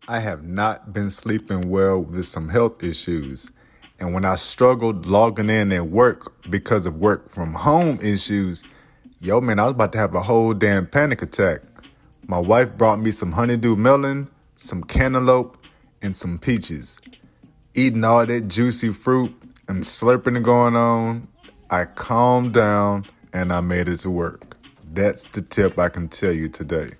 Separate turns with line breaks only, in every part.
I have not been sleeping well with some health issues. And when I struggled logging in at work because of work from home issues, I was about to have a whole damn panic attack. My wife brought me some honeydew melon, some cantaloupe, and some peaches. Eating all that juicy fruit and slurping it going on, I calmed down and I made it to work. That's the tip I can tell you today.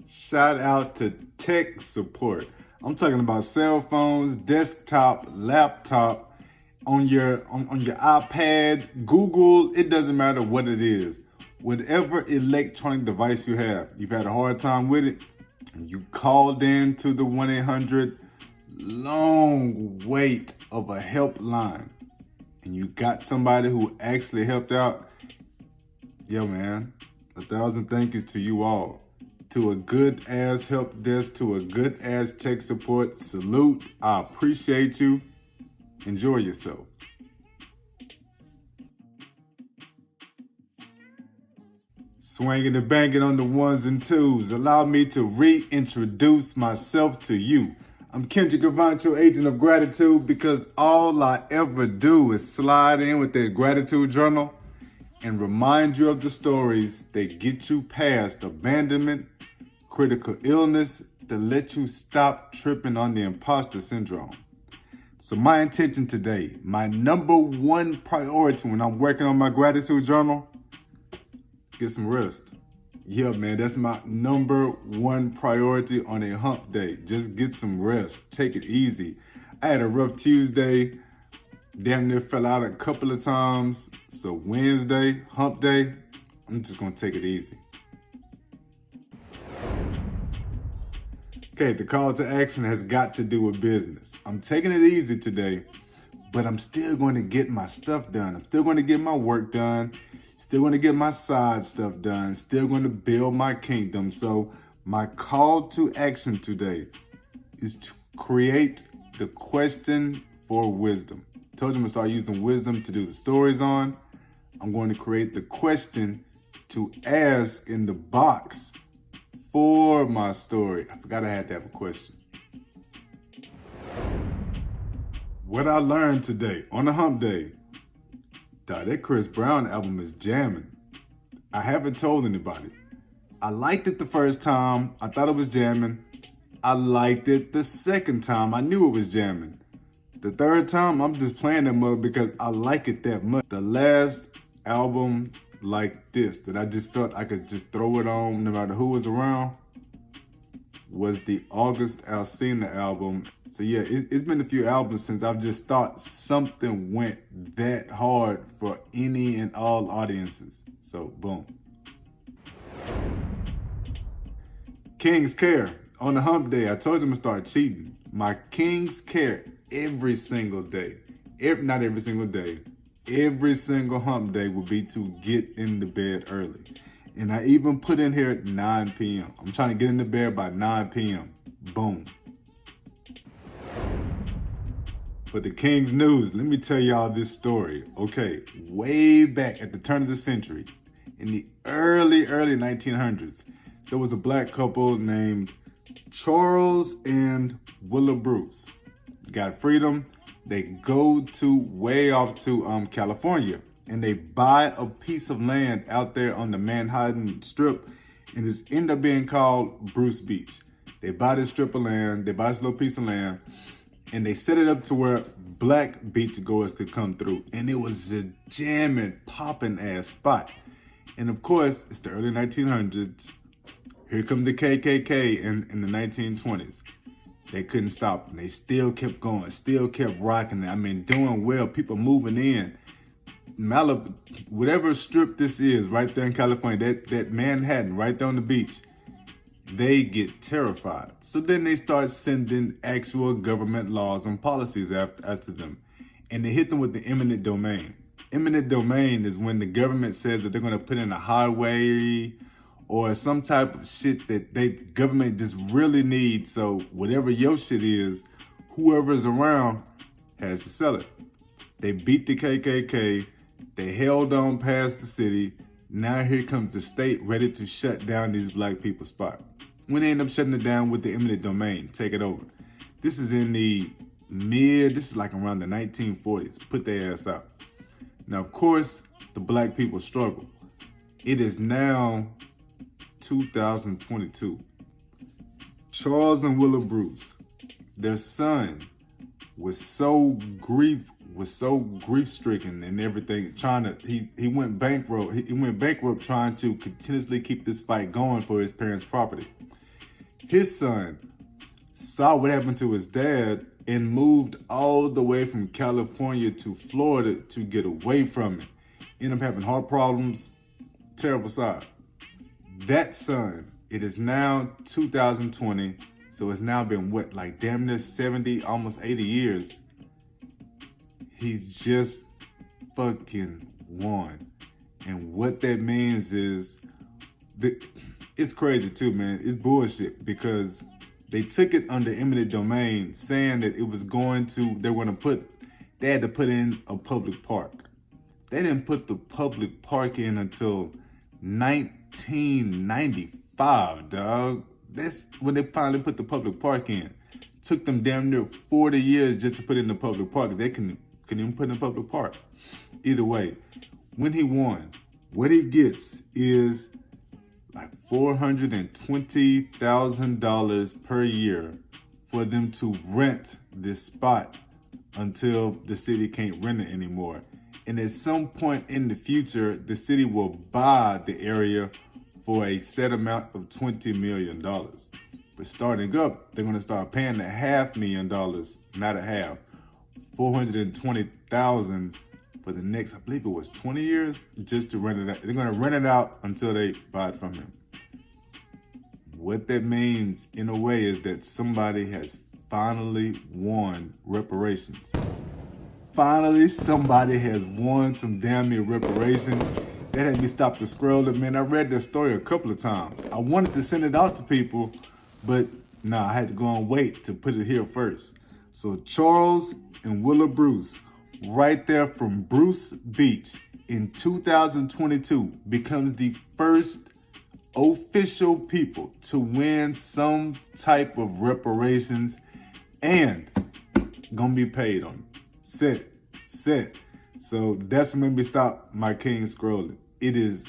Shout out to tech support. I'm talking about cell phones, desktop, laptop, on your iPad, Google, it doesn't matter what it is. Whatever electronic device you have, you've had a hard time with it, and you called in to the 1-800 long wait of a helpline, and you got somebody who actually helped out. Yeah, man, 1,000 thank yous to you all. To a good ass help desk, to a good ass tech support, salute. I appreciate you. Enjoy yourself. Swinging and banging on the ones and twos. Allow me to reintroduce myself to you. I'm Kendrick Avant, your agent of gratitude, because all I ever do is slide in with that gratitude journal and remind you of the stories that get you past abandonment, critical illness, that let you stop tripping on the imposter syndrome. So my intention today, my number one priority when I'm working on my gratitude journal, get some rest. Yeah, man, that's my number one priority on a hump day. Just get some rest. Take it easy. I had a rough Tuesday. Damn near fell out a couple of times. So Wednesday, hump day, I'm just gonna take it easy. Okay, the call to action has got to do with business. I'm taking it easy today, but I'm still going to get my stuff done. I'm still going to get my work done, still going to get my side stuff done, still going to build my kingdom. So my call to action today is to create the question for wisdom. I told you I'm going to start using wisdom to do the stories on. I'm going to create the question to ask in the box for my story. I forgot I had to have a question. What I learned today on the hump day, that Chris Brown album is jamming. I haven't told anybody. I liked it the first time. I thought it was jamming. I liked it the second time. I knew it was jamming. The third time, I'm just playing that mug because I like it that much. The last album like this, that I just felt I could just throw it on no matter who was around, was the August Alsina album. So yeah, it's been a few albums since I've just thought something went that hard for any and all audiences. So boom. King's Care. On the hump day, I told you I'm gonna start cheating. My King's Care every single day. Not every single day. Every single hump day will be to get into bed early. And I even put in here at 9 p.m. I'm trying to get into bed by 9 p.m. Boom. For the King's News, let me tell y'all this story. Okay, way back at the turn of the century, in the early 1900s, there was a black couple named Charles and Willa Bruce. Got freedom. They go to way off to California, and they buy a piece of land out there on the Manhattan Strip, and it's end up being called Bruce Beach. They buy this strip of land, they buy this little piece of land, and they set it up to where black beachgoers could come through. And it was a jamming, popping ass spot. And of course, it's the early 1900s. Here come the KKK in the 1920s. They couldn't stop them. They still kept going, still kept rocking it. I mean, doing well, people moving in. Malibu, whatever strip this is right there in California, that Manhattan right there on the beach, they get terrified. So then they start sending actual government laws and policies after them. And they hit them with the eminent domain. Eminent domain is when the government says that they're going to put in a highway or some type of shit that they government just really needs. So whatever your shit is, whoever's around has to sell it. They beat the KKK. They held on past the city. Now here comes the state ready to shut down these black people's spot. when they end up shutting it down with the eminent domain, take it over. This is in the this is like around the 1940s, put their ass out. Now, of course, the black people struggle. It is now 2022. Charles and Willa Bruce, their son was so grief-stricken and everything, he went bankrupt. He went bankrupt trying to continuously keep this fight going for his parents' property. His son saw what happened to his dad and moved all the way from California to Florida to get away from it. Ended up having heart problems, terrible side. That son, it is now 2020, so it's now been what, like damn near 70, almost 80 years. He's just fucking won. And what that means is, it's crazy too, man. It's bullshit because they took it under eminent domain, saying that it was they had to put in a public park. They didn't put the public park in until 1995, dog. That's when they finally put the public park in. Took them damn near 40 years just to put in the public park. They couldn't even put in the public park. Either way, when he won, what he gets is like $420,000 per year for them to rent this spot until the city can't rent it anymore. And at some point in the future, the city will buy the area for a set amount of $20 million. But starting up, they're gonna start paying the $500,000, not a half, $420,000 for the next, I believe it was 20 years, just to rent it out. They're gonna rent it out until they buy it from him. What that means, in a way, is that somebody has finally won reparations. Finally, somebody has won some damn near reparations. That had me stop the scrolling, man. I read that story a couple of times. I wanted to send it out to people, but nah, I had to go and wait to put it here first. So Charles and Willa Bruce, right there from Bruce Beach in 2022, becomes the first official people to win some type of reparations and gonna be paid on it. Set. So that's what made me stop my king scrolling. It has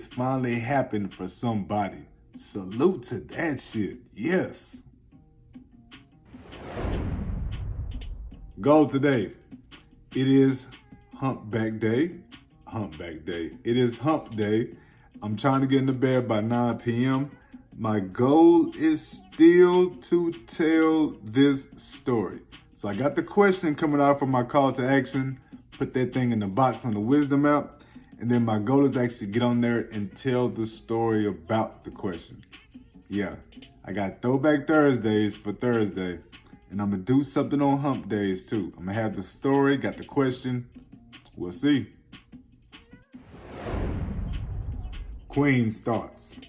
finally happened for somebody. Salute to that shit. Yes. Goal today. It is Humpback Day. It is Hump Day. I'm trying to get into bed by 9 p.m. My goal is still to tell this story. So I got the question coming out from my call to action. Put that thing in the box on the Wisdom app. And then my goal is to actually get on there and tell the story about the question. Yeah, I got Throwback Thursdays for Thursday. And I'm going to do something on Hump Days too. I'm going to have the story, got the question. We'll see. Queen's thoughts.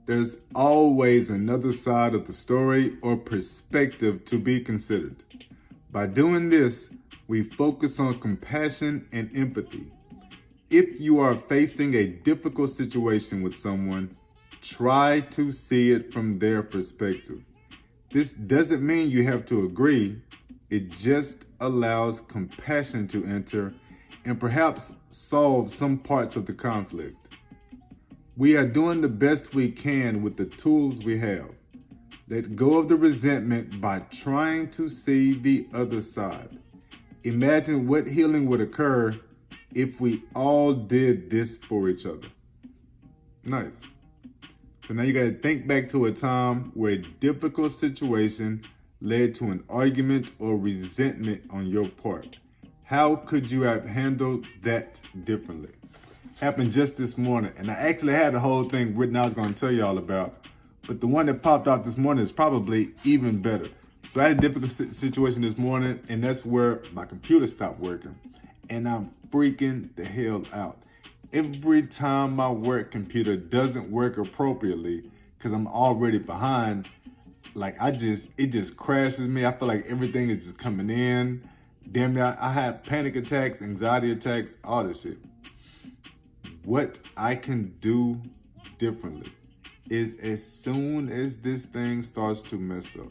There's always another side of the story or perspective to be considered. By doing this, we focus on compassion and empathy. If you are facing a difficult situation with someone, try to see it from their perspective. This doesn't mean you have to agree. It just allows compassion to enter and perhaps solve some parts of the conflict. We are doing the best we can with the tools we have. Let go of the resentment by trying to see the other side. Imagine what healing would occur if we all did this for each other. Nice. So now you got to think back to a time where a difficult situation led to an argument or resentment on your part. How could you have handled that differently? Happened just this morning, and I actually had the whole thing written I was going to tell y'all about, but the one that popped out this morning is probably even better. So I had a difficult situation this morning, and that's where my computer stopped working, and I'm freaking the hell out. Every time my work computer doesn't work appropriately, because I'm already behind, it just crashes me. I feel like everything is just coming in. Damn it, I have panic attacks, anxiety attacks, all this shit. What I can do differently. is as soon as this thing starts to mess up,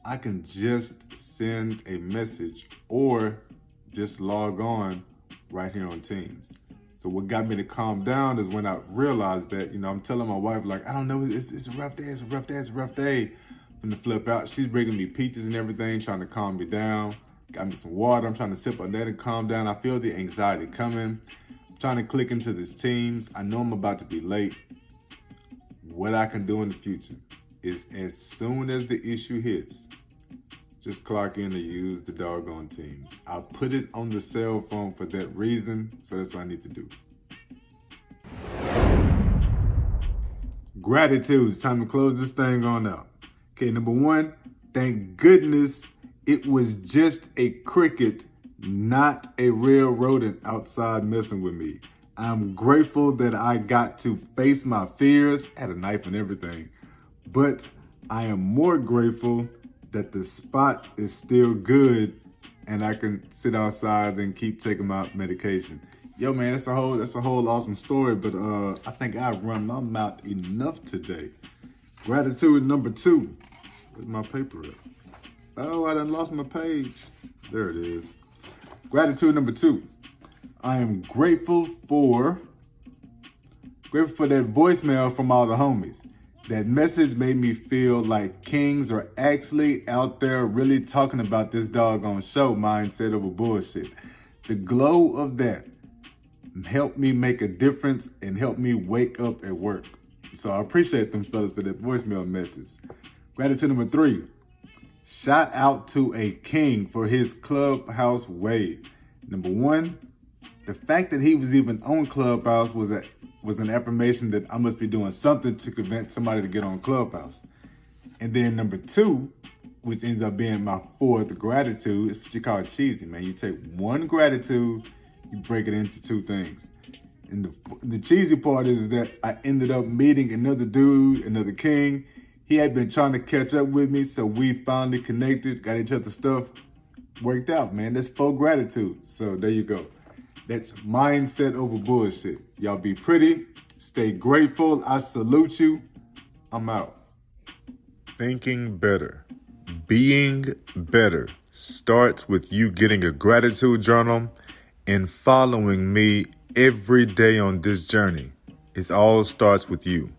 I can just send a message or just log on right here on Teams. So what got me to calm down is when I realized that, I'm telling my wife, like, I don't know, it's a rough day, it's a rough day, it's a rough day. From the flip out, she's bringing me peaches and everything, trying to calm me down. Got me some water, I'm trying to sip on that and calm down. I feel the anxiety coming. I'm trying to click into this Teams. I know I'm about to be late. What I can do in the future is as soon as the issue hits, just clock in and use the doggone Teams. I put it on the cell phone for that reason, so that's what I need to do. Gratitude. It's time to close this thing on out. Okay, number one, thank goodness it was just a cricket, not a real rodent outside messing with me. I'm grateful that I got to face my fears, had a knife and everything, but I am more grateful that the spot is still good and I can sit outside and keep taking my medication. Yo, man, that's a whole awesome story, but I think I've run my mouth enough today. Gratitude number two. Where's my paper at? Oh, I done lost my page. There it is. Gratitude number two. I am grateful for that voicemail from all the homies. That message made me feel like kings are actually out there really talking about this doggone show, mindset over bullshit. The glow of that helped me make a difference and helped me wake up at work. So I appreciate them fellas for that voicemail messages. Gratitude number three. Shout out to a king for his Clubhouse wave. Number one, the fact that he was even on Clubhouse was an affirmation that I must be doing something to convince somebody to get on Clubhouse. And then number two, which ends up being my fourth gratitude, is what you call cheesy, man. You take one gratitude, you break it into two things. And the cheesy part is that I ended up meeting another dude, another king. He had been trying to catch up with me, so we finally connected, got each other's stuff, worked out, man. That's 4 gratitudes. So there you go. That's mindset over bullshit. Y'all be pretty, stay grateful. I salute you. I'm out. Thinking better, being better starts with you getting a gratitude journal and following me every day on this journey. It all starts with you.